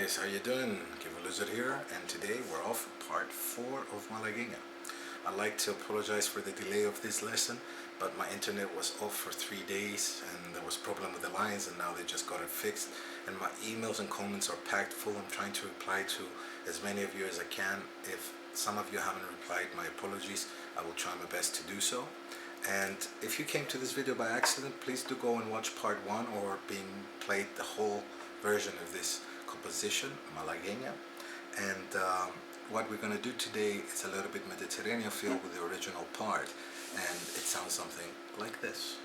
guys, how you doing? GiveOrLooseit here, and today we're off for part 4 of Malagueña. I'd like to apologize for the delay of this lesson, but my internet was off for 3 days and there was a problem with the lines, and now they just got it fixed, and my emails and comments are packed full. I'm trying to reply to as many of you as I can. If some of you haven't replied, my apologies. I will try my best to do so. And if you came to this video by accident, please do go and watch part 1, or being played the whole version of this composition, Malagueña. And what we're going to do today is a little bit Mediterranean feel with the original part, and it sounds something like this.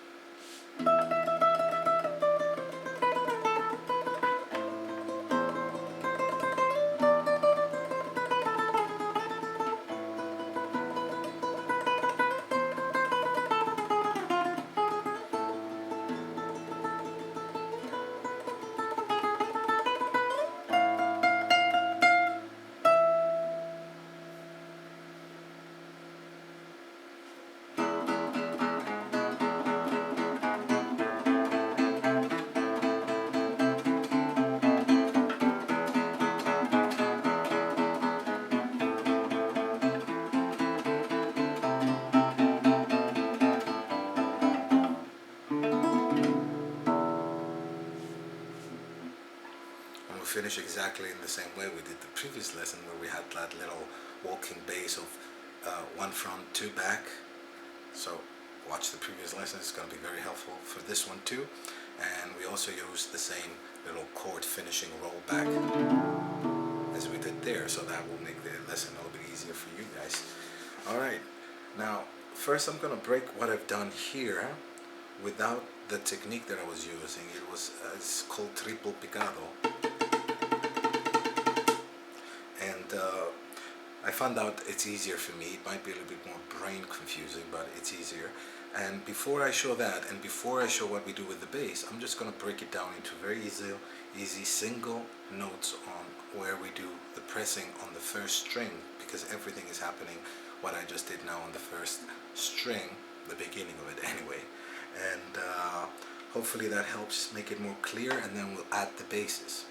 Finish exactly in the same way we did the previous lesson, where we had that little walking bass of 1 front, 2 back. So watch the previous lesson, it's going to be very helpful for this one too. And we also use the same little chord finishing roll back as we did there, so that will make the lesson a little bit easier for you guys. Alright, now first I'm going to break what I've done here without the technique that I was using. It was it's called triple picado. I found out it's easier for me. It might be a little bit more brain confusing, but it's easier. And before I show that, and before I show what we do with the bass, I'm just going to break it down into very easy single notes on where we do the pressing on the first string, because everything is happening what I just did now on the first string, the beginning of it anyway. And hopefully that helps make it more clear, and then we'll add the basses.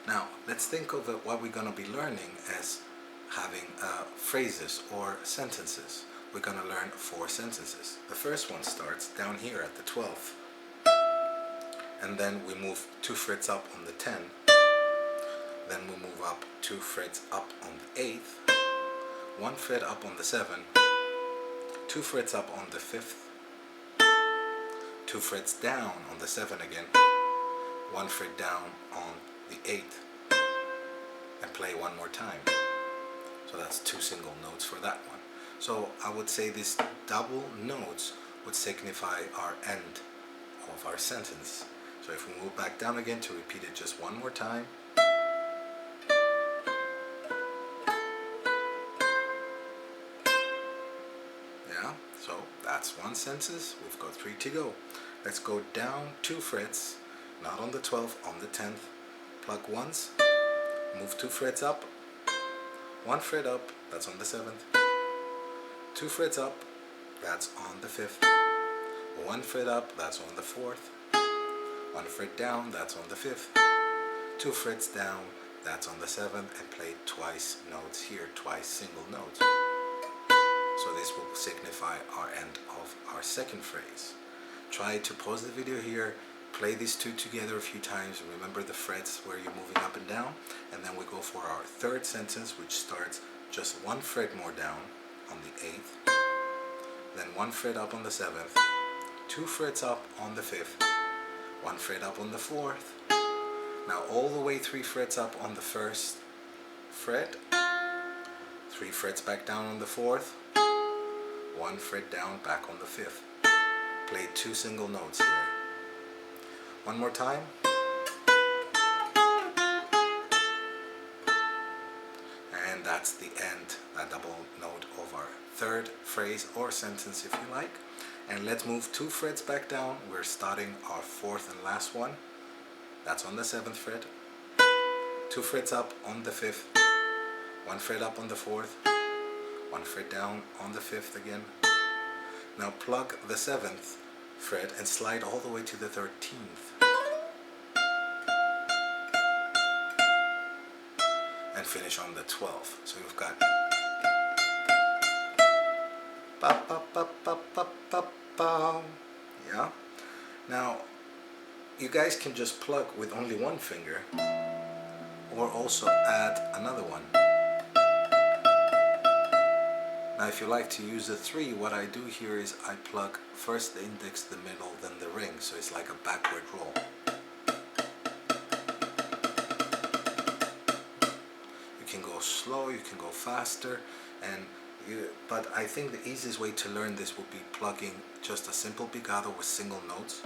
Now let's think of what we're going to be learning as having phrases or sentences. We're going to learn 4 sentences. The first one starts down here at the 12th, and then we move 2 frets up on the 10, then we move up 2 frets up on the 8th, 1 fret up on the 7, 2 frets up on the 5th, 2 frets down on the 7 again, 1 fret down on the 8th, and play 1 more time. So that's 2 single notes for that one. So I would say these double notes would signify our end of our sentence. So if we move back down again to repeat it just 1 more time. Yeah, so that's 1 sentence. We've got 3 to go. Let's go down 2 frets, not on the 12th, on the 10th. Plug once, move 2 frets up, 1 fret up, that's on the 7th, 2 frets up, that's on the 5th, 1 fret up, that's on the 4th, 1 fret down, that's on the 5th, 2 frets down, that's on the 7th, and play twice notes here, twice single notes. So this will signify our end of our second phrase. Try to pause the video here, play these 2 together a few times, remember the frets where you're moving up and down, and then we go for our third sentence, which starts just 1 fret more down on the 8th, then 1 fret up on the 7th, 2 frets up on the 5th, 1 fret up on the 4th, now all the way 3 frets up on the 1st fret, 3 frets back down on the 4th, 1 fret down back on the 5th. Play 2 single notes here. 1 more time. And that's the end, that double note of our third phrase or sentence, if you like. And let's move 2 frets back down. We're starting our 4th and last one. That's on the 7th fret. 2 frets up on the 5th. 1 fret up on the 4th. 1 fret down on the 5th again. Now plug the 7th fret and slide all the way to the 13th. and finish on the 12. So you've got ba ba ba ba ba ba ba. Yeah. Now you guys can just plug with only one finger, or also add another one. Now if you like to use the 3, what I do here is I plug first the index, the middle, then the ring, so it's like a backward roll. You can go slow, you can go faster, but I think the easiest way to learn this would be plugging just a simple picado with single notes.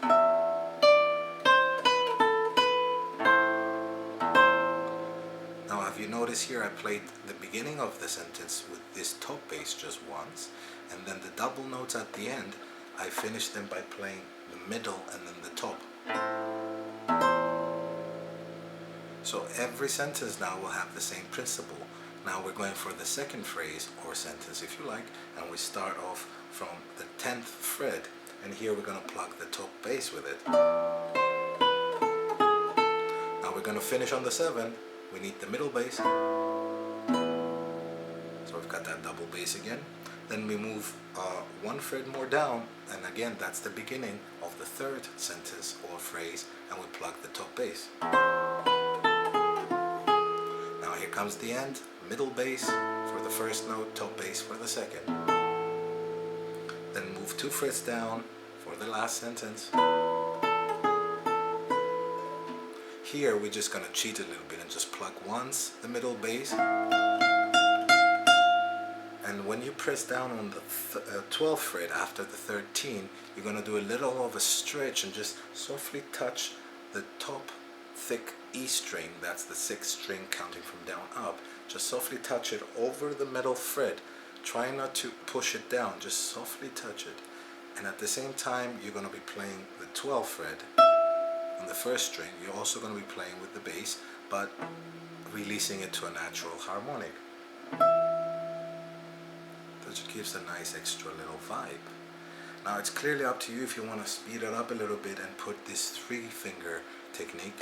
Now have you noticed here I played the beginning of the sentence with this top bass just once, and then the double notes at the end, I finished them by playing the middle and then the top. So every sentence now will have the same principle. Now we're going for the second phrase or sentence if you like, and we start off from the 10th fret, and here we're going to plug the top bass with it. Now we're going to finish on the 7. We need the middle bass, so we've got that double bass again. Then we move one fret more down, and again that's the beginning of the 3rd sentence or phrase, and we plug the top bass. Now here comes the end, middle bass for the first note, top bass for the second. Then move 2 frets down for the last sentence. Here we're just going to cheat a little bit and just plug once the middle bass, and when you press down on the 12th fret after the 13, you're going to do a little of a stretch and just softly touch the top thick E string, that's the 6th string counting from down up. Just softly touch it over the middle fret. Try not to push it down, just softly touch it. And at the same time you're going to be playing the 12th fret on the 1st string. You're also going to be playing with the bass, but releasing it to a natural harmonic. That just gives a nice extra little vibe. Now it's clearly up to you if you want to speed it up a little bit and put this 3-finger technique.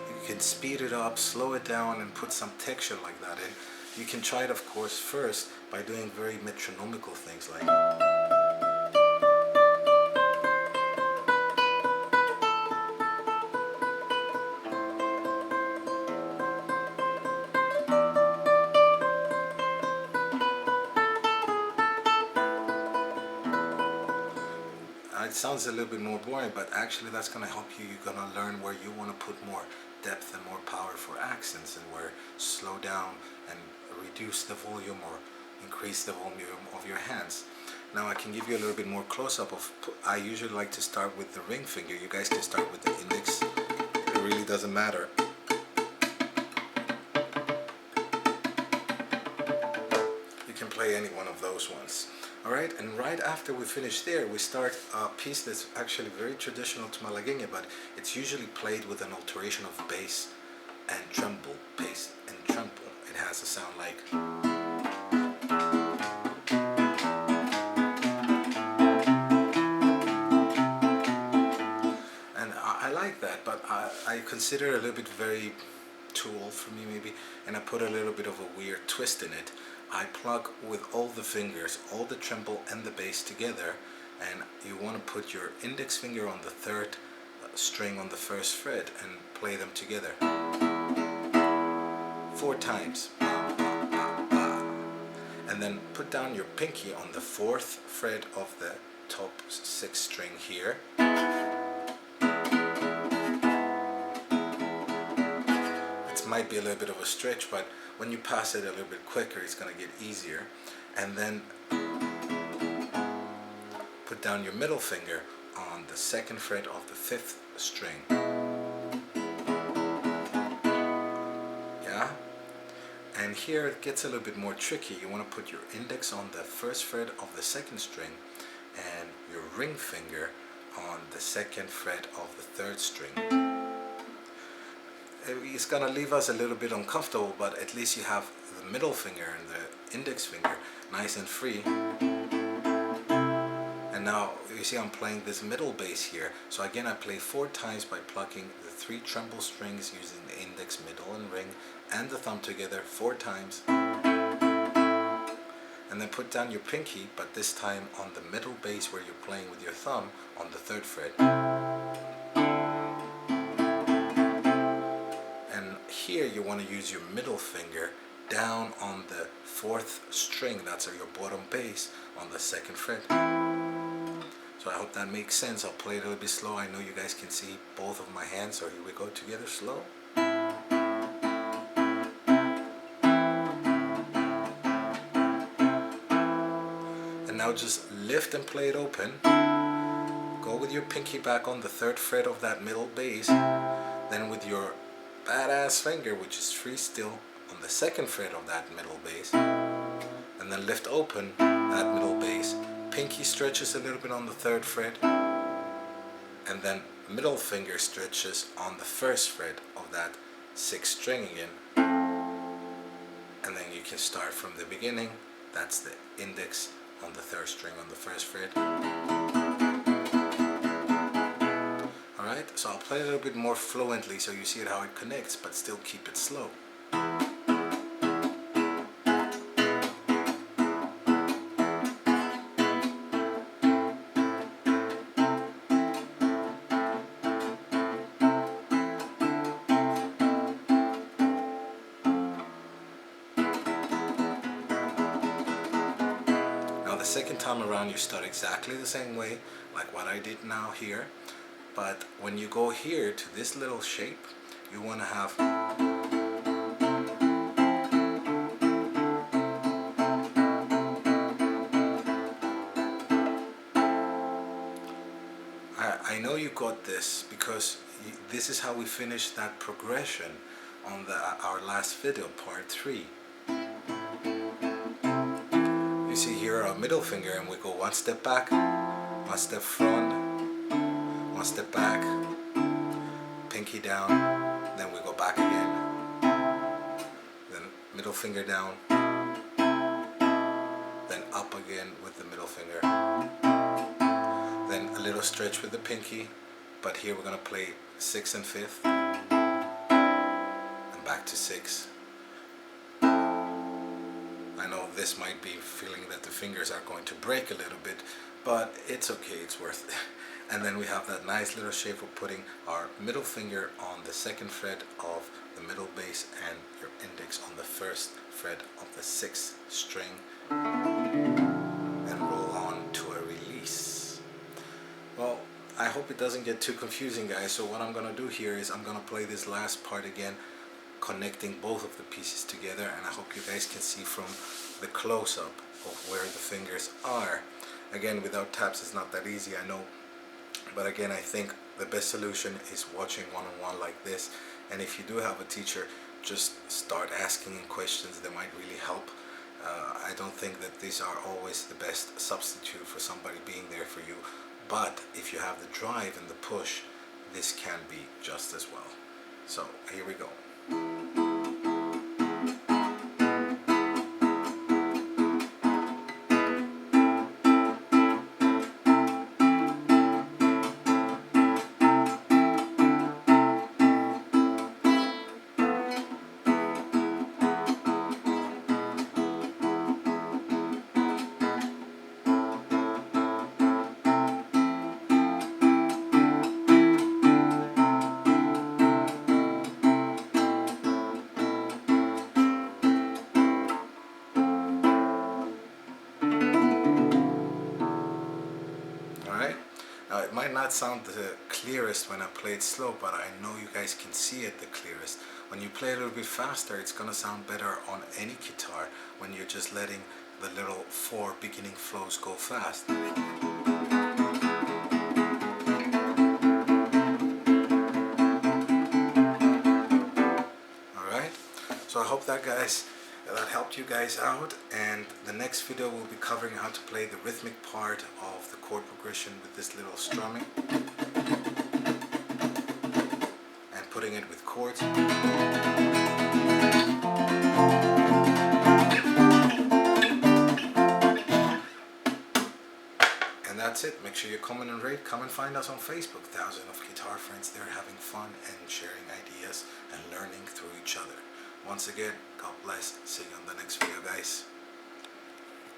You can speed it up, slow it down, and put some texture like that in. You can try it, of course, first by doing very metronomical things like it sounds a little bit more boring, but actually that's going to help you. You're going to learn where you want to put more depth and more power for accents, and where slow down and reduce the volume or increase the volume of your hands. Now I can give you a little bit more close-up of, I usually like to start with the ring finger. You guys can start with the index. It really doesn't matter. You can play any one of those ones. Alright, and right after we finish there, we start a piece that's actually very traditional to Malagueña, but it's usually played with an alteration of bass and treble, bass and treble. It has a sound like, and I like that, but I consider it a little bit very too old for me maybe, and I put a little bit of a weird twist in it. I plug with all the fingers, all the treble and the bass together, and you want to put your index finger on the 3rd string on the 1st fret and play them together 4 times. And then put down your pinky on the 4th fret of the top 6th string here. It might be a little bit of a stretch, but when you pass it a little bit quicker, it's going to get easier. And then put down your middle finger on the 2nd fret of the 5th string. Yeah? And here it gets a little bit more tricky. You want to put your index on the 1st fret of the 2nd string and your ring finger on the 2nd fret of the 3rd string. It's gonna leave us a little bit uncomfortable, but at least you have the middle finger and the index finger nice and free. And now you see I'm playing this middle bass here. So again, I play 4 times by plucking the 3 treble strings using the index, middle and ring and the thumb together 4 times. And then put down your pinky, but this time on the middle bass where you're playing with your thumb on the 3rd fret. And here you want to use your middle finger down on the 4th string, that's your bottom bass, on the 2nd fret. So I hope that makes sense. I'll play it a little bit slow. I know you guys can see both of my hands, so here we go together slow. And now just lift and play it open. Go with your pinky back on the 3rd fret of that middle bass. Then with your badass finger, which is free still, on the 2nd fret of that middle bass. And then lift open that middle bass. Pinky stretches a little bit on the 3rd fret. And then middle finger stretches on the 1st fret of that 6th string again. And then you can start from the beginning. That's the index on the 3rd string on the 1st fret. Alright, so I'll play a little bit more fluently so you see how it connects, but still keep it slow. The second time around you start exactly the same way like what I did now here, but when you go here to this little shape, you want to have I know you got this because this is how we finished that progression on our last video, part 3. You see here our middle finger, and we go 1 step back, 1 step front, 1 step back, pinky down, then we go back again, then middle finger down, then up again with the middle finger, then a little stretch with the pinky, but here we're going to play 6th and 5th, and back to 6. I know this might be feeling that the fingers are going to break a little bit, but it's okay, it's worth it. And then we have that nice little shape of putting our middle finger on the 2nd fret of the middle bass and your index on the 1st fret of the 6th string, and roll on to a release. Well, I hope it doesn't get too confusing, guys, so what I'm going to do here is I'm going to play this last part again, connecting both of the pieces together, and I hope you guys can see from the close-up of where the fingers are. Again, without taps it's not that easy, I know, but again, I think the best solution is watching one-on-one like this, and if you do have a teacher, just start asking him questions. They might really help. I don't think that these are always the best substitute for somebody being there for you, but if you have the drive and the push, this can be just as well. So here we go. It might not sound the clearest when I play it slow, but I know you guys can see it the clearest. When you play a little bit faster, it's gonna sound better on any guitar when you're just letting the little 4 beginning flows go fast. Alright, so I hope that helped you guys out, and the next video will be covering how to play the rhythmic part of the chord progression with this little strumming and putting it with chords. And And that's it. Make sure you comment and rate. Come and find us on Facebook. Thousands of guitar friends there having fun and sharing ideas and learning through each other. Once again, God bless. See you on the next video, guys.